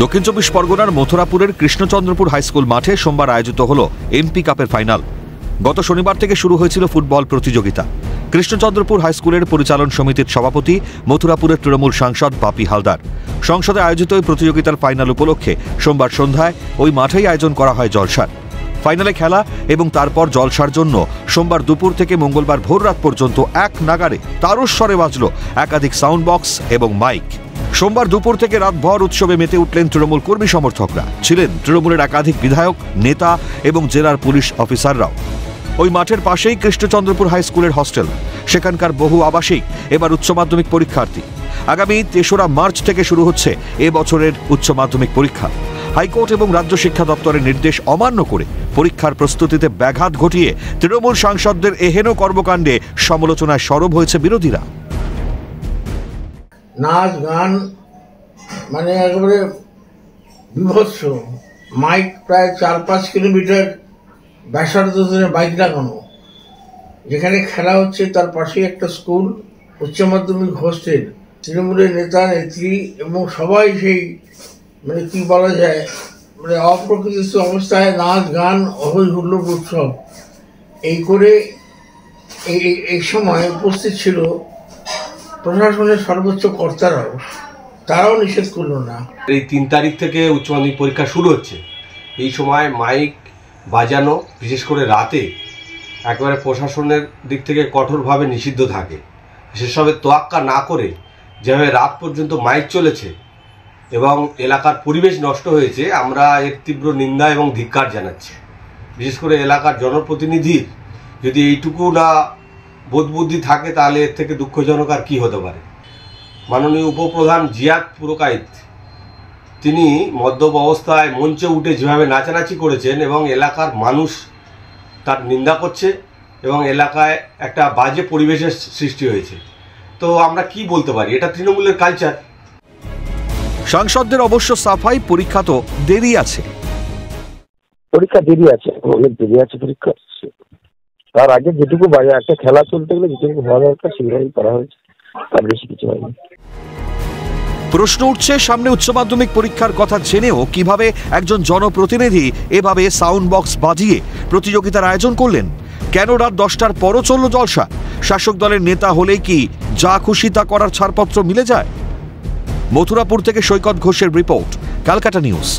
দক্ষিণ চব্বিশ পরগনার মথুরাপুরের কৃষ্ণচন্দ্রপুর হাইস্কুল মাঠে সোমবার আয়োজিত হল এমপি কাপের ফাইনাল। গত শনিবার থেকে শুরু হয়েছিল ফুটবল প্রতিযোগিতা। কৃষ্ণচন্দ্রপুর হাইস্কুলের পরিচালন সমিতির সভাপতি মথুরাপুরের তৃণমূল সাংসদ বাপি হালদার সংসদে আয়োজিত এই প্রতিযোগিতার ফাইনাল উপলক্ষে সোমবার সন্ধ্যায় ওই মাঠেই আয়োজন করা হয় জলসার। ফাইনালে খেলা এবং তারপর জলসার জন্য সোমবার দুপুর থেকে মঙ্গলবার ভোররাত পর্যন্ত এক নাগারে তারস্বরে বাজল একাধিক সাউন্ড বক্স এবং মাইক। সোমবার দুপুর থেকে রাতভর উৎসবে মেতে উঠলেন তৃণমূল কর্মী সমর্থকরা, ছিলেন তৃণমূলের একাধিক বিধায়ক, নেতা এবং জেলার পুলিশ অফিসাররাও। ওই মাঠের পাশেই কৃষ্ণচন্দ্রপুর হাইস্কুলের হস্টেল, সেখানকার বহু আবাসিক এবার উচ্চ মাধ্যমিক পরীক্ষার্থী। আগামী ৩রা মার্চ থেকে শুরু হচ্ছে এ বছরের উচ্চ মাধ্যমিক পরীক্ষা। হাইকোর্ট এবং রাজ্য শিক্ষা দপ্তরের নির্দেশ অমান্য করে পরীক্ষার প্রস্তুতিতে ব্যাঘাত ঘটিয়ে তৃণমূল সাংসদদের এহেন কর্মকাণ্ডে সমালোচনায় সরব হয়েছে বিরোধীরা। নাচ গান মানে একেবারে বিভৎস, মাইক প্রায় ৪-৫ কিলোমিটার ব্যাসার্ধ ধরে বাইক লাগানো। যেখানে খেলা হচ্ছে তার পাশেই একটা স্কুল, উচ্চ মাধ্যমিক হোস্টেল। তৃণমূলের নেতা নেত্রী এবং সবাই সেই মানে কি বলা যায় মানে অপ্রকৃতিস্থ অবস্থায় নাচ গান অহৈ হুল্লোড় উৎসব এই করে এই সময় উপস্থিত ছিল প্রশাসনের সর্বোচ্চ কর্তারাও, তারাও নিষেধ করলো না। এই ৩ তারিখ থেকে উচ্চ মাধ্যমিক পরীক্ষা শুরু হচ্ছে। এই সময় মাইক বাজানো বিশেষ করে রাতে একেবারে প্রশাসনের দিক থেকে কঠোরভাবে নিষিদ্ধ থাকে। সেসবের তোয়াক্কা না করে যেভাবে রাত পর্যন্ত মাইক চলেছে এবং এলাকার পরিবেশ নষ্ট হয়েছে, আমরা এর তীব্র নিন্দা এবং ধিক্কার জানাচ্ছি। বিশেষ করে এলাকার জনপ্রতিনিধির যদি এইটুকু না বোধবুদ্ধি থাকে তাহলে এর থেকে দুঃখজনক আর কী হতে পারে। মাননীয় উপপ্রধান জিয়াদ পুরকাইত তিনি মদ্যপ অবস্থায় মঞ্চে উঠে যেভাবে নাচানাচি করেছেন এবং এলাকার মানুষ তার নিন্দা করছে এবং এলাকায় একটা বাজে পরিবেশের সৃষ্টি হয়েছে। তো আমরা কি বলতে পারি, এটা তৃণমূলের কালচার। সাংসদদের অবশ্য সাফাই, পরীক্ষা তো দেরি আছে, অনেক দেরি আছে পরীক্ষা। তার আগে যেটুকু একটা খেলা চলতে গেলে যেটুকু হওয়া দরকার সেগুলোই করা হয়েছে, তার বেশি কিছু হয়নি। প্রশ্ন উঠছে, সামনে উচ্চ মাধ্যমিক পরীক্ষার কথা জেনেও কিভাবে একজন জনপ্রতিনিধি এভাবে সাউন্ড বক্স বাজিয়ে প্রতিযোগিতার আয়োজন করলেন? কেন রাত 10টার পরও চলল জলসা? শাসক দলের নেতা হলেই কি যা খুশি তা করার ছাড়পত্র মিলে যায়? মথুরাপুর থেকে সৈকত ঘোষের রিপোর্ট, ক্যালকাটা নিউজ।